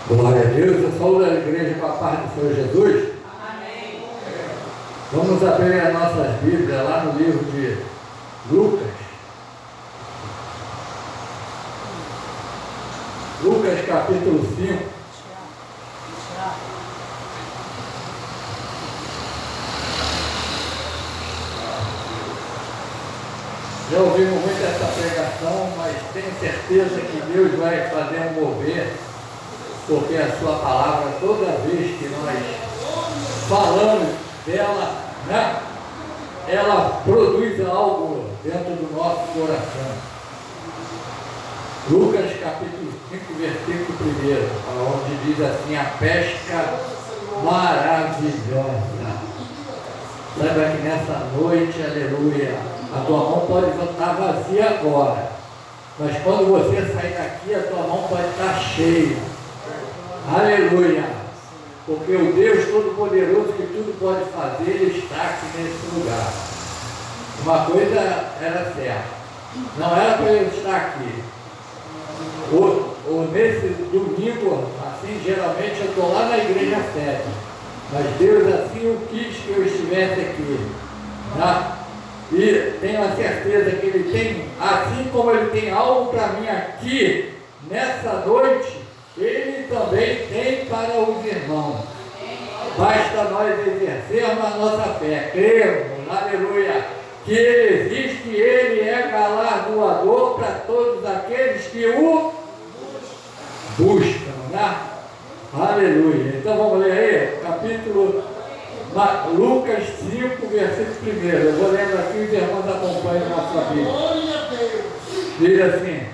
Glória a Deus, eu saúdo a igreja com a paz do Senhor Jesus. Amém. Vamos abrir as nossas Bíblias lá no livro de Lucas. Lucas capítulo 5. Já ouvimos muito essa pregação, mas tenho certeza que Deus vai fazer um mover, porque a sua palavra, toda vez que nós falamos dela, né, ela produz algo dentro do nosso coração. Lucas capítulo 5, versículo 1, onde diz assim: a pesca maravilhosa. Saiba que nessa noite, aleluia, a tua mão pode estar vazia agora, mas quando você sair daqui, a tua mão pode estar cheia. Aleluia! Porque o Deus Todo-Poderoso, que tudo pode fazer, Ele está aqui nesse lugar. Uma coisa era certa, não era para Ele estar aqui. Ou nesse domingo, assim, geralmente eu estou lá na igreja sede, mas Deus assim o quis que eu estivesse aqui, tá? E tenho a certeza que Ele tem, assim como Ele tem algo para mim aqui, nessa noite, Ele também tem para os irmãos. Basta nós exercermos a nossa fé, cremos, aleluia, que Ele existe e Ele é galardoador para todos aqueles que o buscam, né? Aleluia. Então vamos ler aí, capítulo Lucas 5, versículo 1. Eu vou lendo aqui, os irmãos acompanham a nossa Bíblia. Diz assim: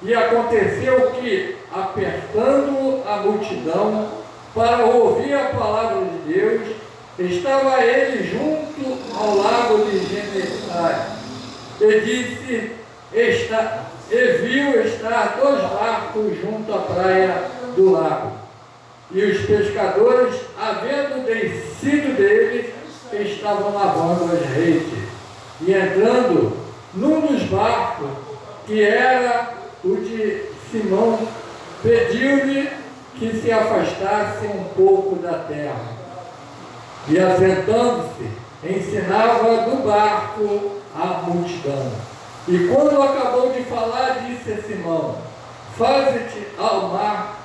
e aconteceu que, apertando a multidão para ouvir a palavra de Deus, estava ele junto ao lago de Genesai, e viu estar 2 barcos junto à praia do lago. E os pescadores, havendo descido deles, estavam lavando as redes. E entrando num dos barcos, que era o de Simão, pediu-lhe que se afastasse um pouco da terra. E assentando-se, ensinava do barco a multidão. E quando acabou de falar, disse a Simão: faze-te ao mar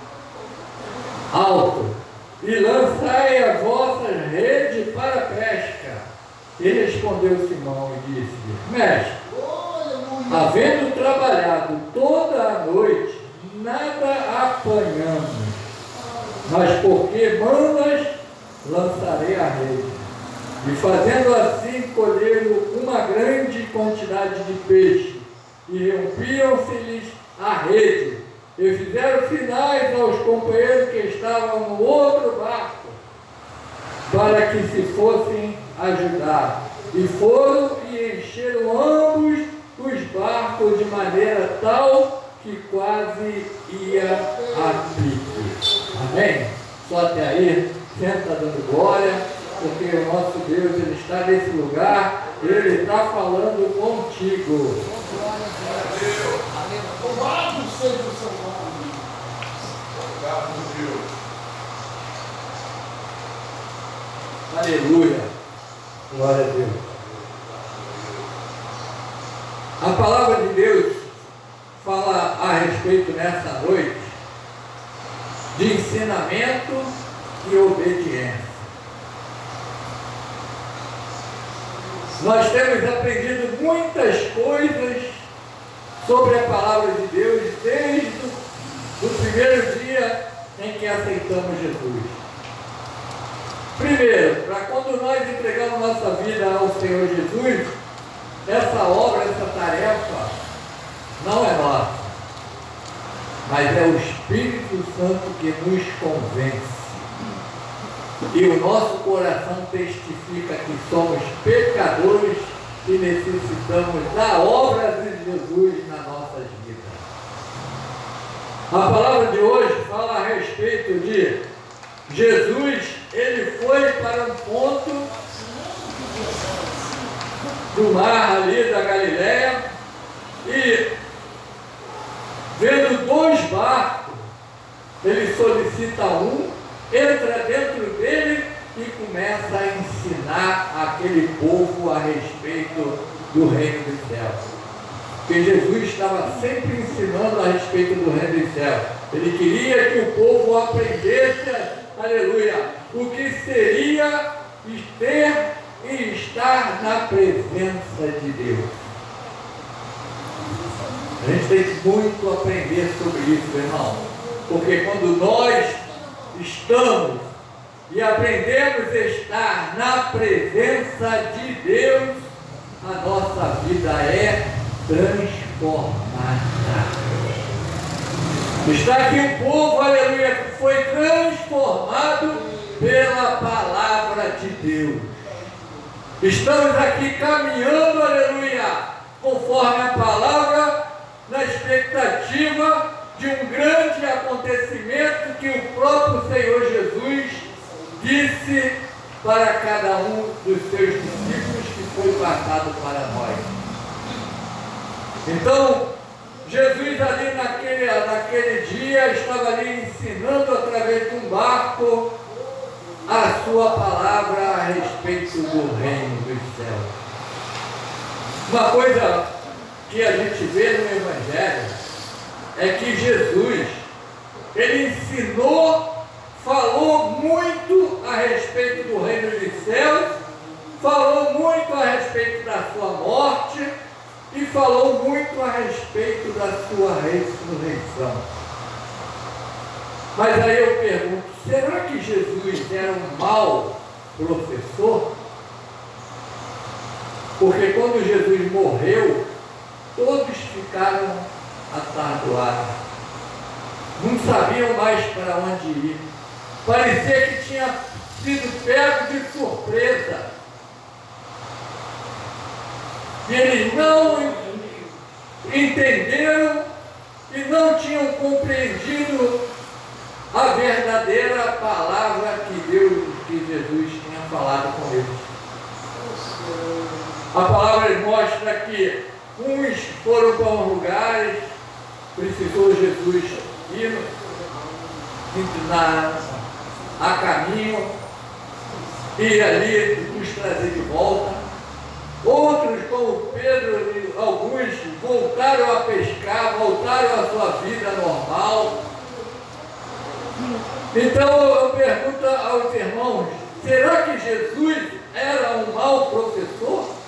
alto e lançai as vossas redes para a pesca. E respondeu Simão e disse-lhe: mestre, havendo trabalhado toda a noite, nada apanhamos, mas porque mandas, lançarei a rede. E fazendo assim, colheram uma grande quantidade de peixe, e rompiam-se-lhes a rede, e fizeram sinais aos companheiros que estavam no outro barco, para que se fossem ajudar. E foram e encheram ambos os barcos de maneira tal que quase ia a pique. Amém? Só até aí, senta dando glória, porque o nosso Deus, Ele está nesse lugar, Ele está falando contigo. Louvado seja o seu nome. Obrigado, Deus. Aleluia. Glória a Deus. A palavra de Deus fala a respeito nessa noite de ensinamento e obediência. Nós temos aprendido muitas coisas sobre a palavra de Deus desde o primeiro dia em que aceitamos Jesus. Primeiro, para quando nós entregamos nossa vida ao Senhor Jesus, essa obra, essa tarefa não é nossa, mas é o Espírito Santo que nos convence. E o nosso coração testifica que somos pecadores e necessitamos da obra de Jesus nas nossas vidas. A palavra de hoje fala a respeito de Jesus. Ele foi para um ponto do mar ali da Galileia e vendo 2 barcos ele solicita um, entra dentro dele e começa a ensinar aquele povo a respeito do reino dos céus. Porque Jesus estava sempre ensinando a respeito do reino dos céus. Ele queria que o povo aprendesse, aleluia, o que seria ter e estar na presença de Deus. A gente tem muito a aprender sobre isso, irmão. Porque quando nós estamos e aprendemos a estar na presença de Deus, a nossa vida é transformada. Está aqui um povo, aleluia, que foi transformado pela palavra de Deus. Estamos aqui caminhando, aleluia, conforme a palavra, na expectativa de um grande acontecimento que o próprio Senhor Jesus disse para cada um dos seus discípulos, que foi passado para nós. Então, Jesus ali naquele dia estava ali ensinando através de um barco a sua palavra a respeito do reino dos céus. Uma coisa que a gente vê no Evangelho é que Jesus, ele ensinou, falou muito a respeito do reino dos céus, falou muito a respeito da sua morte e falou muito a respeito da sua ressurreição. Mas aí eu pergunto, será que Jesus era um mau professor? Porque quando Jesus morreu, todos ficaram atardoados. Não sabiam mais para onde ir. Parecia que tinha sido pego de surpresa. E eles não entenderam e não tinham compreendido a verdadeira palavra que Jesus tinha falado com eles. A palavra mostra que uns foram para uns lugares, precisou Jesus ir a caminho e ali nos trazer de volta. Outros, como Pedro e alguns, voltaram a pescar, voltaram à sua vida normal. Então eu pergunto aos irmãos, será que Jesus era um mau professor?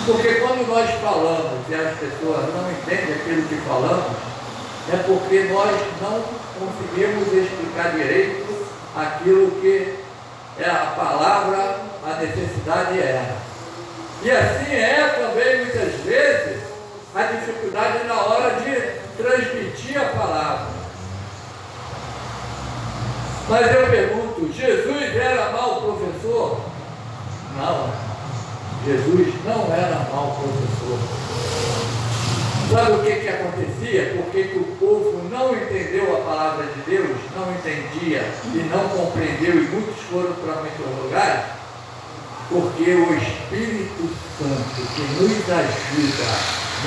Porque quando nós falamos e as pessoas não entendem aquilo que falamos, é porque nós não conseguimos explicar direito aquilo que é a palavra, a necessidade era. E assim é também muitas vezes a dificuldade na hora de transmitir a palavra. Mas eu pergunto, Jesus era mau professor? Não, Jesus não era mau professor. Sabe o que acontecia? Porque que o povo não entendeu a palavra de Deus, não entendia e não compreendeu, e muitos foram para muitos lugares, porque o Espírito Santo, que nos ajuda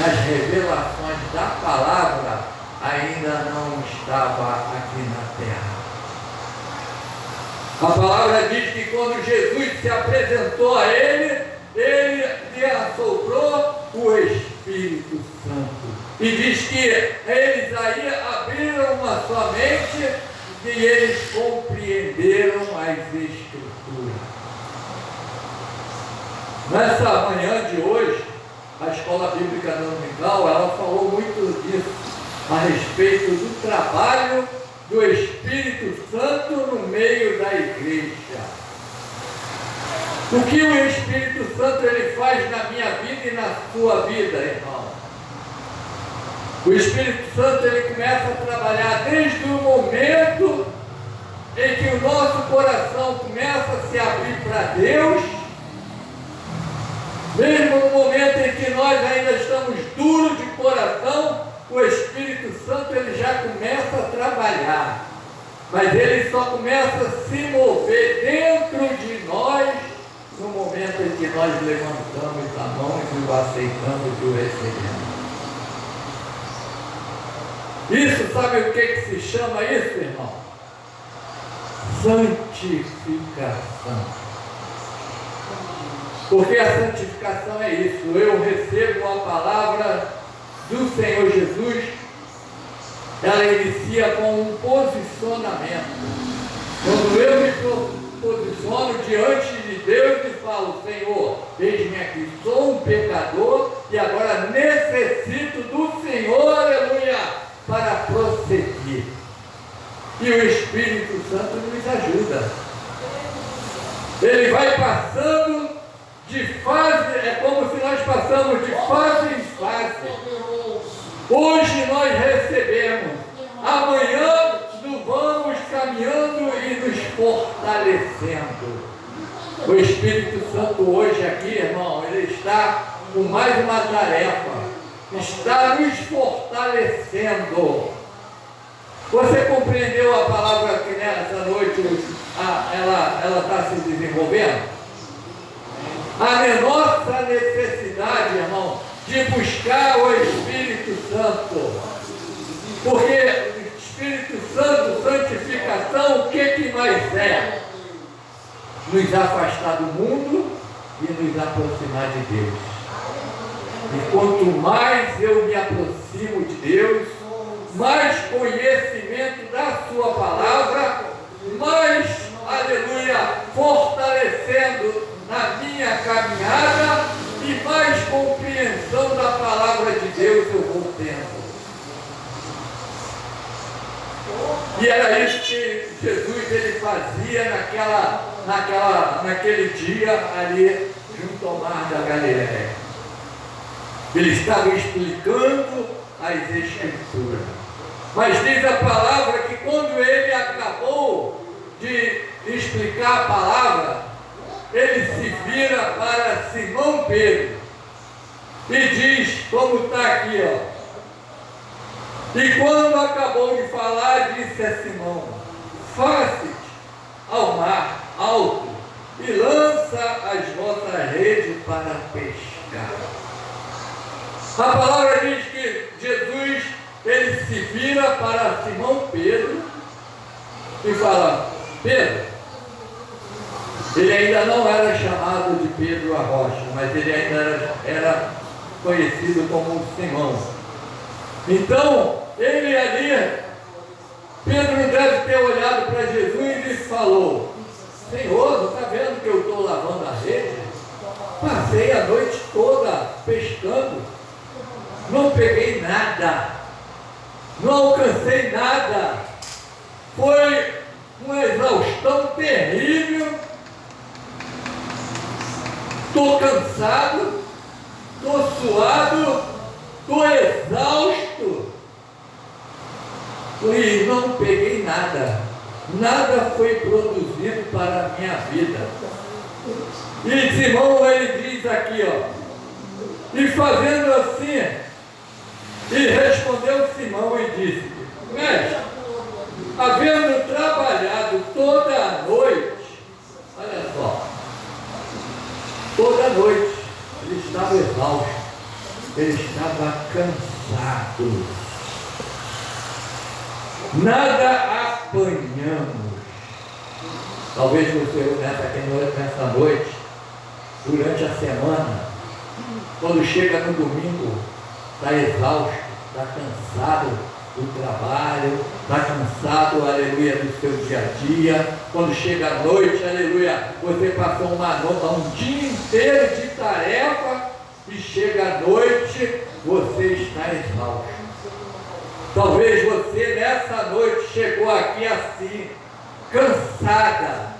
nas revelações da palavra, ainda não estava aqui na terra. A palavra diz que quando Jesus se apresentou a ele lhe assoprou o Espírito Santo. E diz que eles aí abriram a sua mente e eles compreenderam as Escrituras. Nessa manhã de hoje, a Escola Bíblica Dominical, ela falou muito disso, a respeito do trabalho do Espírito Santo no meio da igreja. O que o Espírito Santo ele faz na minha vida e na sua vida, irmão? O Espírito Santo ele começa a trabalhar desde o momento em que o nosso coração começa a se abrir para Deus, mesmo no momento em que nós ainda estamos duros de coração, o Espírito Santo ele já começa a trabalhar, mas ele só começa a se mover dentro de nós no momento em que nós levantamos a mão e o aceitamos e o recebemos. Isso, sabe o que se chama isso, irmão? Santificação. Porque a santificação é isso. Eu recebo a palavra do Senhor Jesus. Ela inicia com um posicionamento. Quando eu me posiciono diante de Deus e falo: Senhor, eis-me aqui, sou um pecador e agora necessito do Senhor, aleluia, para prosseguir. E o Espírito Santo nos ajuda. Ele vai passando de fase, é como se nós passamos de fase em fase. Hoje nós recebemos, amanhã nos vamos caminhando e nos fortalecendo. O Espírito Santo hoje aqui, irmão, ele está com mais uma tarefa, está nos fortalecendo. Você compreendeu a palavra que nessa noite ela está se desenvolvendo? A nossa necessidade, irmão, de buscar o Espírito Santo. Porque Espírito Santo, santificação, o que mais é? Nos afastar do mundo e nos aproximar de Deus. E quanto mais eu me aproximo de Deus, mais conhecimento da sua palavra, mais, aleluia, fortalecendo na minha caminhada e mais compreensão da palavra de Deus eu vou tendo. E era isso que Jesus ele fazia naquele dia ali junto ao mar da Galileia. Ele estava explicando as Escrituras. Mas diz a palavra que quando ele acabou de explicar a palavra, ele se vira para Simão Pedro e diz, como está aqui, ó. E quando acabou de falar, disse a Simão: faze-te ao mar alto e lança as vossas redes para pescar. A palavra diz que Jesus, ele se vira para Simão Pedro e fala: Pedro, ele ainda não era chamado de Pedro a Rocha, mas ele ainda era conhecido como Simão. Então, ele ali, Pedro deve ter olhado para Jesus e falou: Senhor, não está vendo que eu estou lavando a rede? Passei a noite toda pescando, não peguei nada, não alcancei nada, foi uma exaustão terrível, estou cansado, estou suado, estou exausto e não peguei nada, nada foi produzido para a minha vida. E Simão, ele diz aqui, ó, e fazendo assim, e respondeu Simão e disse: Mestre, havendo trabalhado toda a noite, olha só, toda a noite, ele estava exausto, ele estava cansado, nada apanhamos. Talvez você nessa noite, durante a semana, quando chega no domingo, está exausto, está cansado do trabalho, está cansado, aleluia, do seu dia a dia. Quando chega a noite, aleluia, você passou um dia inteiro de tarefa e chega a noite, você está exausto. Talvez você nessa noite chegou aqui assim, cansada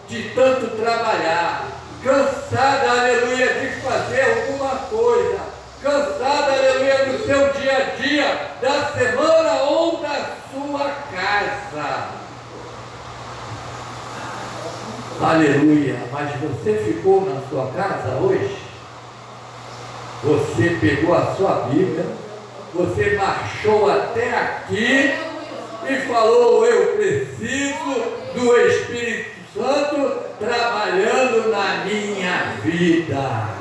de tanto trabalhar, cansada, aleluia, de fazer alguma coisa, cansada, aleluia, do seu dia a dia, da semana ou da sua casa. Aleluia, mas você ficou na sua casa hoje? Você pegou a sua Bíblia, você marchou até aqui e falou: eu preciso do Espírito Santo trabalhando na minha vida.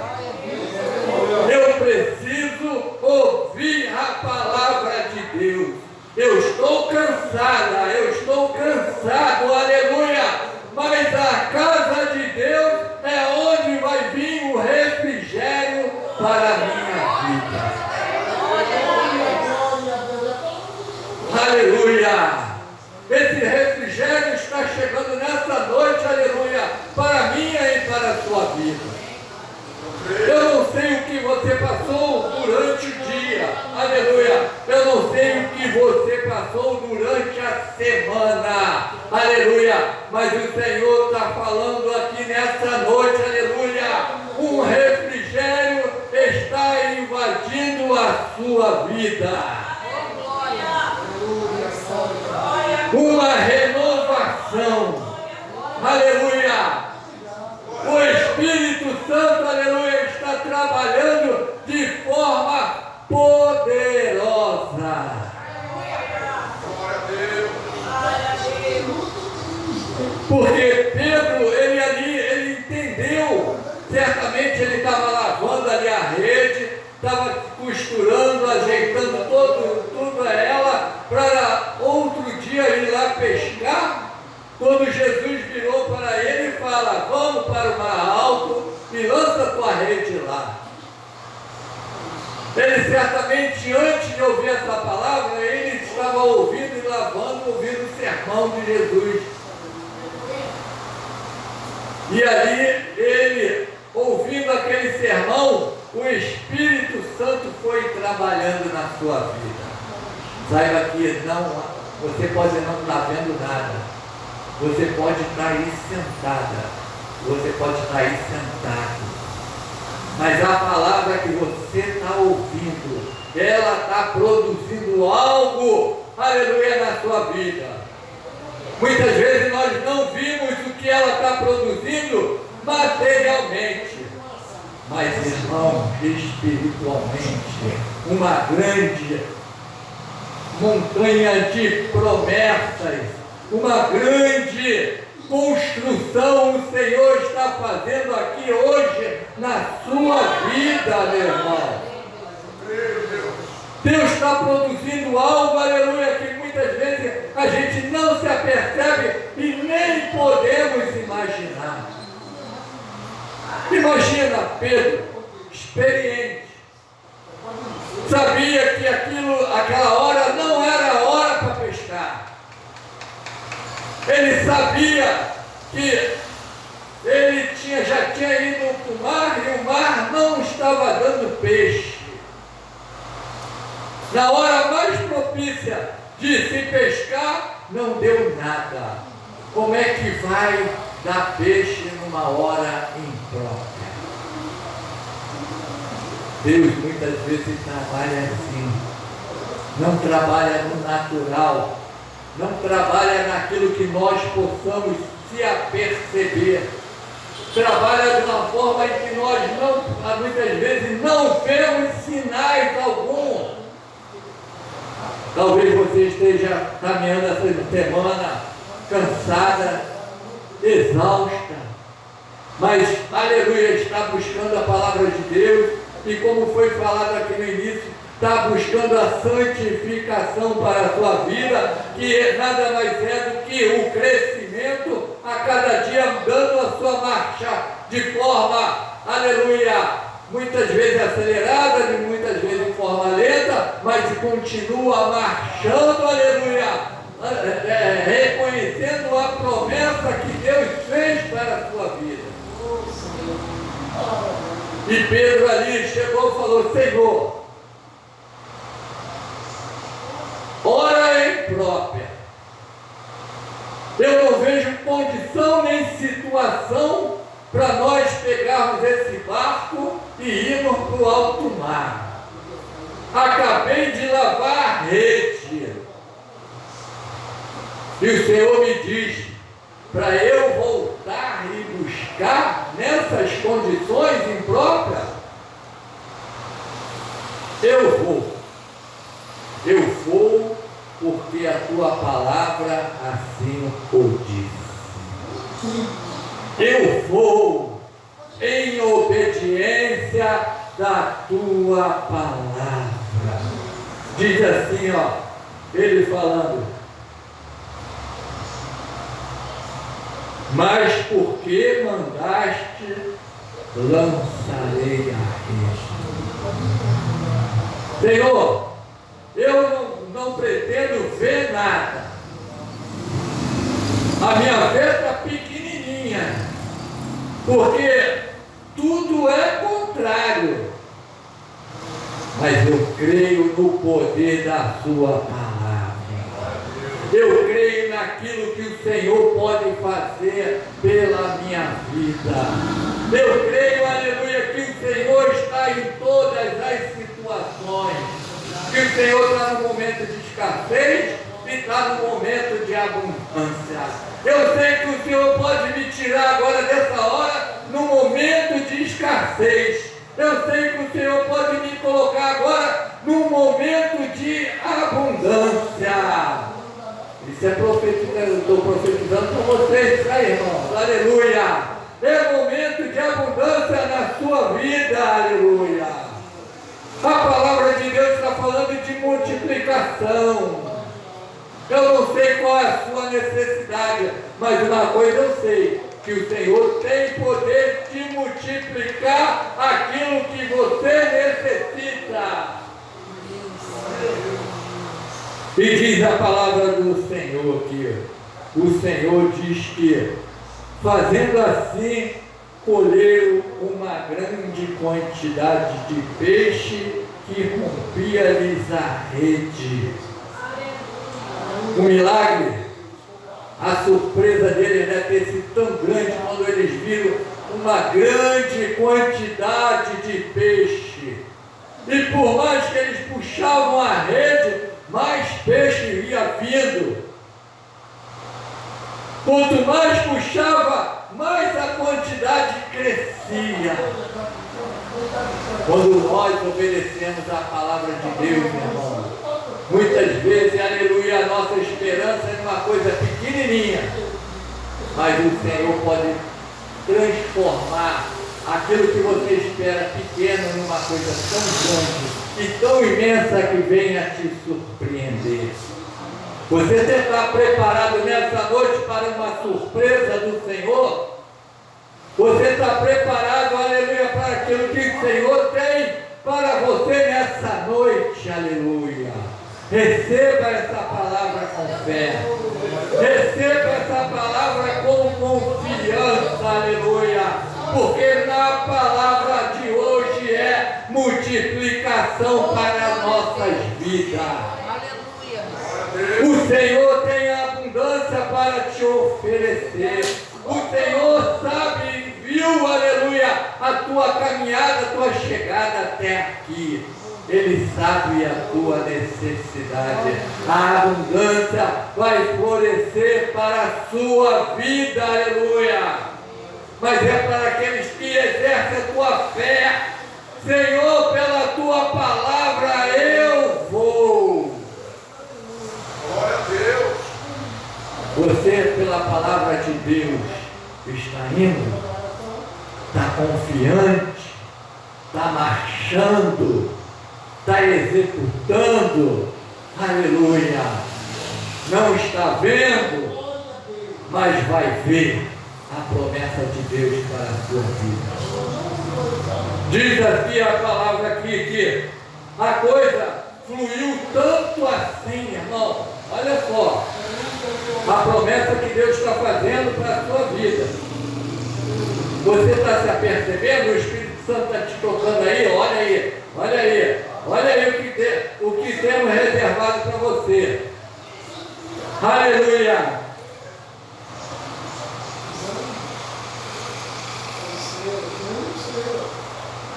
Eu preciso ouvir a palavra de Deus. estou cansada, eu estou cansado, aleluia. Mas a casa de Deus é onde vai vir o refrigério para a minha vida. Aleluia. Esse refrigério está chegando nessa noite, aleluia, para a minha e para a sua vida. Eu não sei o que você passou durante o dia, aleluia. Eu não sei o que você passou durante a semana, aleluia. Mas o Senhor está falando aqui nessa noite, aleluia. Um refrigério está invadindo a sua vida. Uma renovação, aleluia. O Espírito Santo, aleluia, está trabalhando de forma poderosa. Porque Pedro, ele entendeu, certamente ele estava lavando ali a rede, estava costurando, ajeitando tudo a ela, para outro dia ir lá pescar. Quando Jesus virou para ele e fala: vamos para o mar alto e lança tua rede lá. Ele certamente, antes de ouvir essa palavra, ele estava ouvindo e lavando, ouvindo o sermão de Jesus. E ali, ele, ouvindo aquele sermão, o Espírito Santo foi trabalhando na sua vida. Saiba que você pode não estar vendo nada. Você pode estar aí sentada, você pode estar aí sentado, mas a palavra que você está ouvindo, ela está produzindo algo, aleluia, na sua vida. Muitas vezes nós não vimos o que ela está produzindo materialmente, mas, irmão, espiritualmente, uma grande montanha de promessas, uma grande construção o Senhor está fazendo aqui hoje na sua vida, meu irmão. Deus está produzindo algo, aleluia, que muitas vezes a gente não se apercebe e nem podemos imaginar. Imagina Pedro, experiente, sabia que aquela hora não era hora para pescar. Ele sabia que ele já tinha ido para o mar e o mar não estava dando peixe. Na hora mais propícia de se pescar, não deu nada. Como é que vai dar peixe numa hora imprópria? Deus muitas vezes trabalha assim, não trabalha no natural, não trabalha naquilo que nós possamos se aperceber, trabalha de uma forma em que nós muitas vezes não vemos sinais algum. Talvez você esteja caminhando essa semana cansada, exausta, mas, aleluia, está buscando a palavra de Deus e, como foi falado aqui no início, está buscando a santificação para a sua vida, que nada mais é do que o crescimento a cada dia, dando a sua marcha de forma, aleluia, muitas vezes acelerada, muitas vezes em forma lenta, mas continua marchando, aleluia, reconhecendo a promessa que Deus fez para a sua vida. E Pedro ali chegou e falou: Senhor, hora imprópria, eu não vejo condição nem situação para nós pegarmos esse barco e irmos para o alto mar. Acabei de lavar a rede e o Senhor me diz para eu voltar e buscar nessas condições impróprias. Eu vou porque a tua palavra assim o diz. Eu vou em obediência da tua palavra. Diz assim, ele falando: mas por que mandaste, lançarei a rede. Senhor, eu não pretendo ver nada. A minha fé está pequenininha, porque tudo é contrário. Mas eu creio no poder da sua palavra. Eu creio naquilo que o Senhor pode fazer pela minha vida. Eu creio, aleluia, que o Senhor está em todas as situações. Que o Senhor está no momento de escassez e está no momento de abundância. Eu sei que o Senhor pode me tirar agora dessa hora no momento de escassez. Eu sei que o Senhor pode me colocar agora num momento de abundância. Isso é profetizando, eu estou profetizando para vocês, tá, irmãos? Aleluia! É momento de abundância na sua vida, aleluia! A palavra de Deus está falando de multiplicação. Eu não sei qual é a sua necessidade, mas uma coisa eu sei, que o Senhor tem poder de multiplicar aquilo que você necessita. E diz a palavra do Senhor que o Senhor diz que, fazendo assim, colheram uma grande quantidade de peixe que rompia-lhes a rede. O milagre, a surpresa deles deve ter sido tão grande quando eles viram uma grande quantidade de peixe. E por mais que eles puxavam a rede, mais peixe ia vindo. Quanto mais puxava, mais a quantidade crescia. Quando nós obedecemos a palavra de Deus, irmão, muitas vezes, aleluia, a nossa esperança é uma coisa pequenininha, mas o Senhor pode transformar aquilo que você espera pequeno numa coisa tão grande e tão imensa que venha te surpreender. Você está preparado nessa noite para uma surpresa do Senhor? Você está preparado, aleluia, para aquilo que o Senhor tem para você nessa noite, aleluia? Receba essa palavra com fé. Receba essa palavra com confiança, aleluia. Porque na palavra de hoje é multiplicação para as nossas vidas. O Senhor tem abundância para te oferecer. O Senhor sabe, viu, aleluia, a tua caminhada, a tua chegada até aqui. Ele sabe a tua necessidade. A abundância vai florescer para a sua vida, aleluia. Mas é para aqueles que exercem a tua fé. Senhor, pela tua palavra eu vou. Glória a Deus. Você, pela palavra de Deus, está indo, está confiante, está marchando, está executando, aleluia. Não está vendo, mas vai ver a promessa de Deus para a sua vida. Diz aqui a palavra aqui que a coisa fluiu tanto assim, irmão. Olha só, a promessa que Deus está fazendo para a sua vida. Você está se apercebendo? O Espírito Santo está te tocando aí? Olha aí, olha aí, olha aí o que temos reservado para você. Aleluia!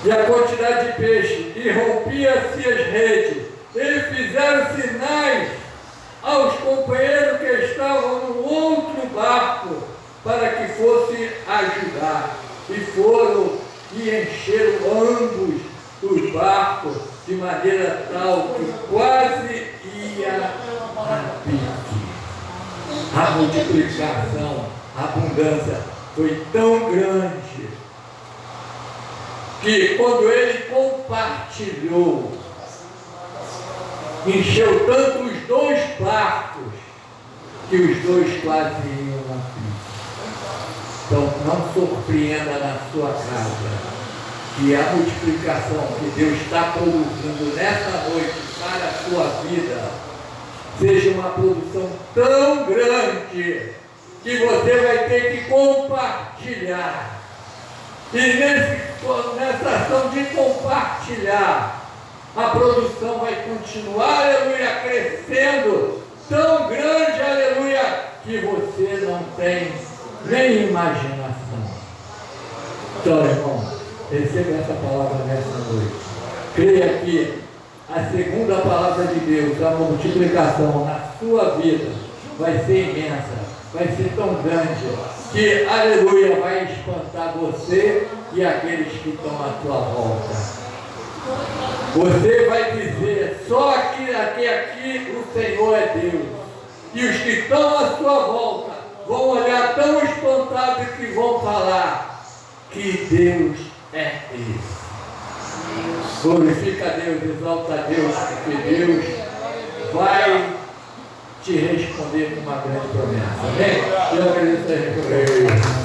E a quantidade de peixe, e rompia-se as redes, e fizeram sinais aos companheiros que estavam no outro barco, para que fosse ajudar. E foram e encheram ambos os barcos, de maneira tal que quase ia a pique. A multiplicação, a abundância foi tão grande, que quando ele compartilhou, encheu tanto os 2 barcos que os dois quase iam na pista. Então não surpreenda na sua casa que a multiplicação que Deus está produzindo nessa noite para a sua vida seja uma produção tão grande que você vai ter que compartilhar. E nessa ação de compartilhar, a produção vai continuar, aleluia, crescendo, tão grande, aleluia, que você não tem nem imaginação. Então, irmão, receba essa palavra nessa noite. Creia que a segunda palavra de Deus, a multiplicação na sua vida, vai ser imensa, vai ser tão grande, que, aleluia, vai espantar você e aqueles que estão à tua volta. Você vai dizer, só aqui o Senhor é Deus. E os que estão à sua volta vão olhar tão espantados que vão falar que Deus é esse. Glorifica a Deus, exalta a Deus, porque Deus vai te responder com uma grande promessa. Amém? Eu agradeço a Deus.